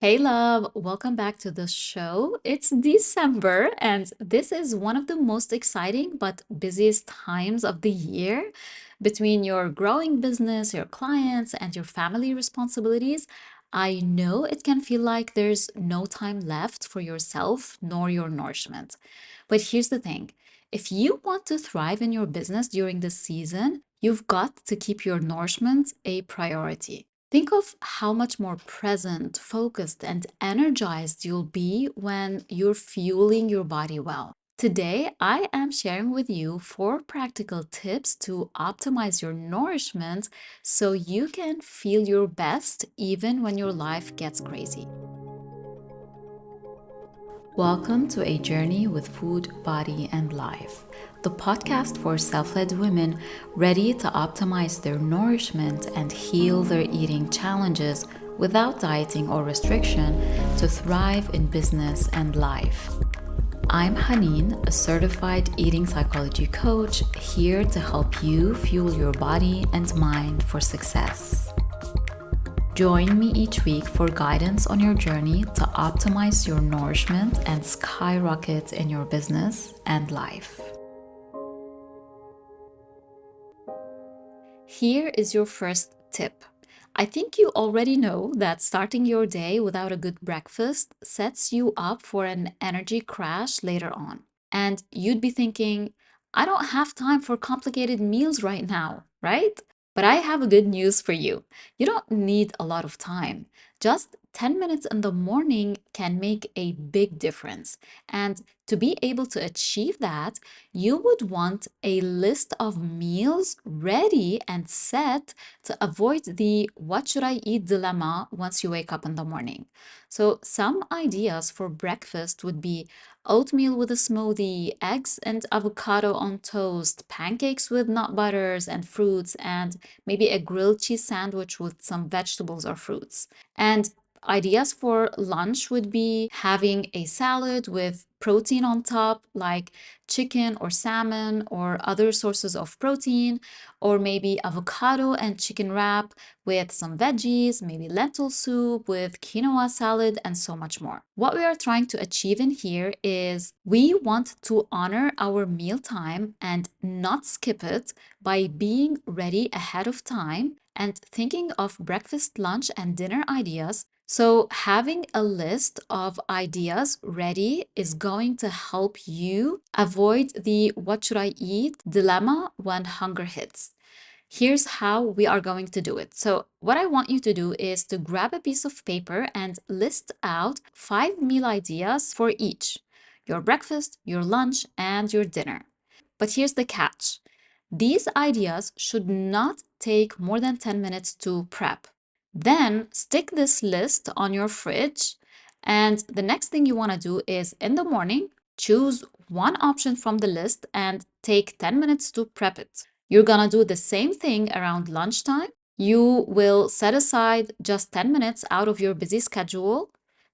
Hey, love, welcome back to the show. It's December, and this is one of the most exciting but busiest times of the year. Between your growing business, your clients, and your family responsibilities, I know it can feel like there's no time left for yourself nor your nourishment. But here's the thing, if you want to thrive in your business during this season, you've got to keep your nourishment a priority. Think of how much more present, focused, and energized you'll be when you're fueling your body well. Today, I am sharing with you 4 practical tips to optimize your nourishment so you can feel your best even when your life gets crazy. Welcome to A Journey with Food, Body, and Life, the podcast for self led women ready to optimize their nourishment and heal their eating challenges without dieting or restriction to thrive in business and life. I'm Haneen, a certified eating psychology coach, here to help you fuel your body and mind for success. Join me each week for guidance on your journey to optimize your nourishment and skyrocket in your business and life. Here is your first tip. I think you already know that starting your day without a good breakfast sets you up for an energy crash later on. And you'd be thinking, I don't have time for complicated meals right now, right? But I have good news for you. You don't need a lot of time. Just 10 minutes in the morning can make a big difference. And to be able to achieve that, you would want a list of meals ready and set to avoid the what should I eat dilemma once you wake up in the morning. So, some ideas for breakfast would be oatmeal with a smoothie, eggs and avocado on toast, pancakes with nut butters and fruits, and maybe a grilled cheese sandwich with some vegetables or fruits. And ideas for lunch would be having a salad with protein on top, like chicken or salmon or other sources of protein, or maybe avocado and chicken wrap with some veggies, maybe lentil soup with quinoa salad, and so much more. What we are trying to achieve in here is we want to honor our meal time and not skip it by being ready ahead of time and thinking of breakfast, lunch, and dinner ideas. So, having a list of ideas ready is going to help you avoid the what should I eat dilemma when hunger hits. Here's how we are going to do it. So, what I want you to do is to grab a piece of paper and list out 5 meal ideas for each: your breakfast, your lunch, and your dinner. But here's the catch, these ideas should not take more than 10 minutes to prep. Then stick this list on your fridge. And the next thing you want to do is in the morning, choose one option from the list and take 10 minutes to prep it. You're going to do the same thing around lunchtime. You will set aside just 10 minutes out of your busy schedule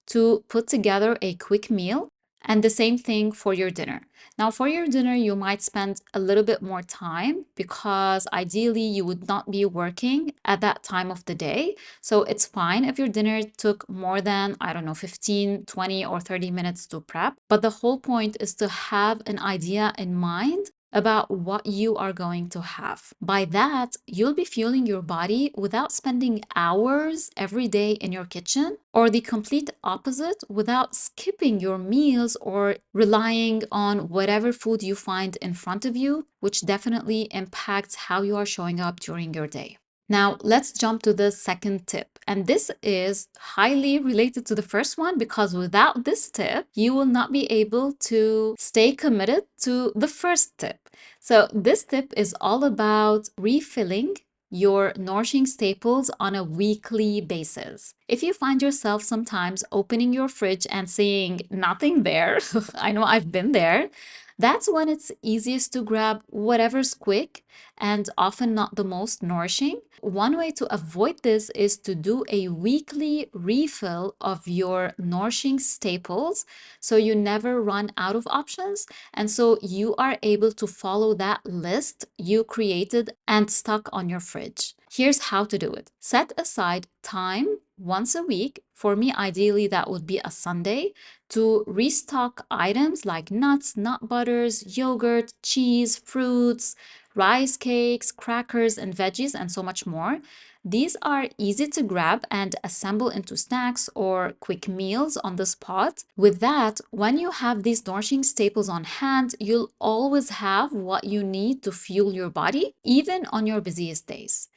to put together a quick meal. And the same thing for your dinner. Now, for your dinner, you might spend a little bit more time because ideally you would not be working at that time of the day. So it's fine if your dinner took more than, I don't know, 15, 20, or 30 minutes to prep. But the whole point is to have an idea in mind about what you are going to have. By that, you'll be fueling your body without spending hours every day in your kitchen, or the complete opposite, without skipping your meals or relying on whatever food you find in front of you, which definitely impacts how you are showing up during your day. Now, let's jump to the second tip. And this is highly related to the first one because without this tip, you will not be able to stay committed to the first tip. So, this tip is all about refilling your nourishing staples on a weekly basis. If you find yourself sometimes opening your fridge and seeing nothing there, I know I've been there, that's when it's easiest to grab whatever's quick and often not the most nourishing. One way to avoid this is to do a weekly refill of your nourishing staples so you never run out of options. And so you are able to follow that list you created and stuck on your fridge. Here's how to do it. Set aside time once a week. For me, ideally, that would be a Sunday, to restock items like nuts, nut butters, yogurt, cheese, fruits, rice cakes, crackers, and veggies, and so much more. These are easy to grab and assemble into snacks or quick meals on the spot. With that, when you have these nourishing staples on hand, you'll always have what you need to fuel your body, even on your busiest days.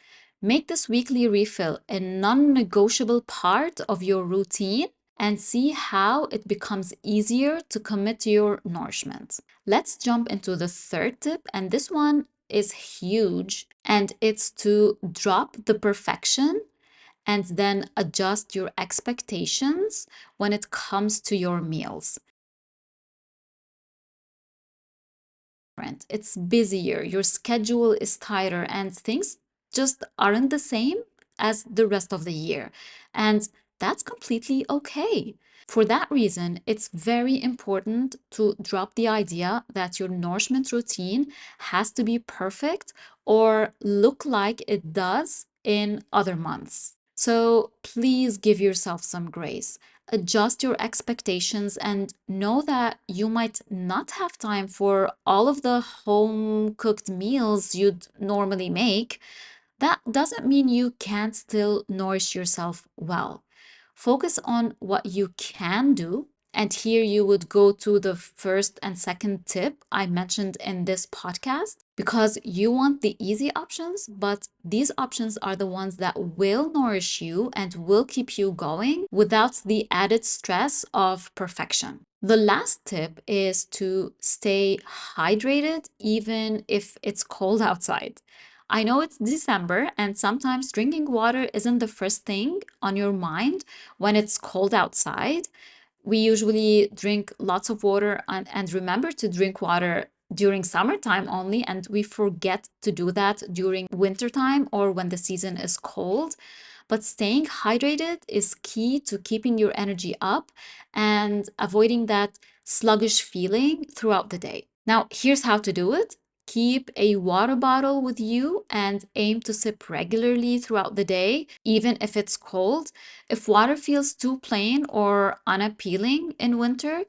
Make this weekly refill a non negotiable part of your routine and see how it becomes easier to commit to your nourishment. Let's jump into the third tip, and this one is huge, and it's to drop the perfection and then adjust your expectations when it comes to your meals. It's busier, your schedule is tighter, and things just aren't the same as the rest of the year. And that's completely okay. For that reason, it's very important to drop the idea that your nourishment routine has to be perfect or look like it does in other months. So please give yourself some grace. Adjust your expectations and know that you might not have time for all of the home cooked meals you'd normally make. That doesn't mean you can't still nourish yourself well. Focus on what you can do. And here you would go to the first and second tip I mentioned in this podcast, because you want the easy options, but these options are the ones that will nourish you and will keep you going without the added stress of perfection. The last tip is to stay hydrated even if it's cold outside. I know it's December, and sometimes drinking water isn't the first thing on your mind when it's cold outside. We usually drink lots of water and remember to drink water during summertime only, and we forget to do that during wintertime or when the season is cold. But staying hydrated is key to keeping your energy up and avoiding that sluggish feeling throughout the day. Now, here's how to do it. Keep a water bottle with you and aim to sip regularly throughout the day, even if it's cold. If water feels too plain or unappealing in winter,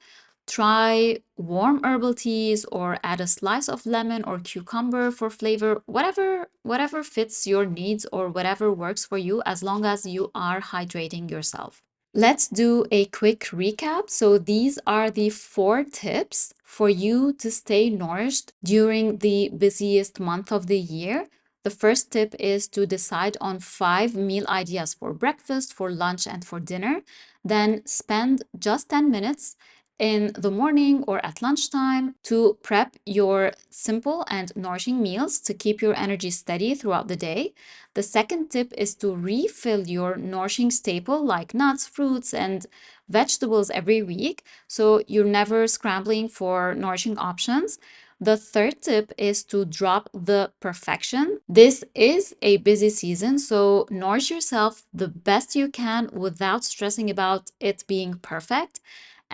try warm herbal teas or add a slice of lemon or cucumber for flavor, whatever fits your needs or whatever works for you, as long as you are hydrating yourself. Let's do a quick recap. So these are the 4 tips for you to stay nourished during the busiest month of the year. The first tip is to decide on 5 meal ideas for breakfast, for lunch, and for dinner. Then spend just 10 minutes in the morning or at lunchtime to prep your simple and nourishing meals to keep your energy steady throughout the day. The second tip is to refill your nourishing staple like nuts, fruits, and vegetables every week, so you're never scrambling for nourishing options. The third tip is to drop the perfection. This is a busy season, so nourish yourself the best you can without stressing about it being perfect.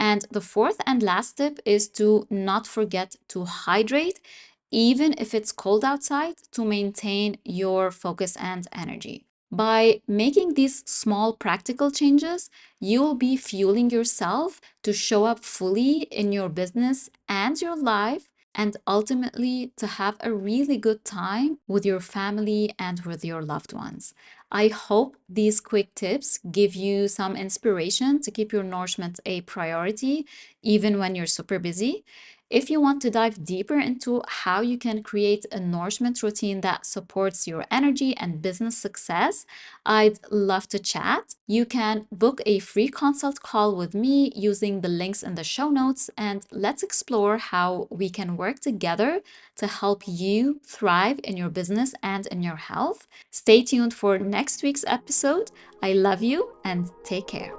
And the fourth and last tip is to not forget to hydrate, even if it's cold outside, to maintain your focus and energy. By making these small practical changes, you will be fueling yourself to show up fully in your business and your life, and ultimately to have a really good time with your family and with your loved ones. I hope these quick tips give you some inspiration to keep your nourishment a priority, even when you're super busy. If you want to dive deeper into how you can create a nourishment routine that supports your energy and business success, I'd love to chat. You can book a free consult call with me using the links in the show notes, and let's explore how we can work together to help you thrive in your business and in your health. Stay tuned for next week's episode. I love you and take care.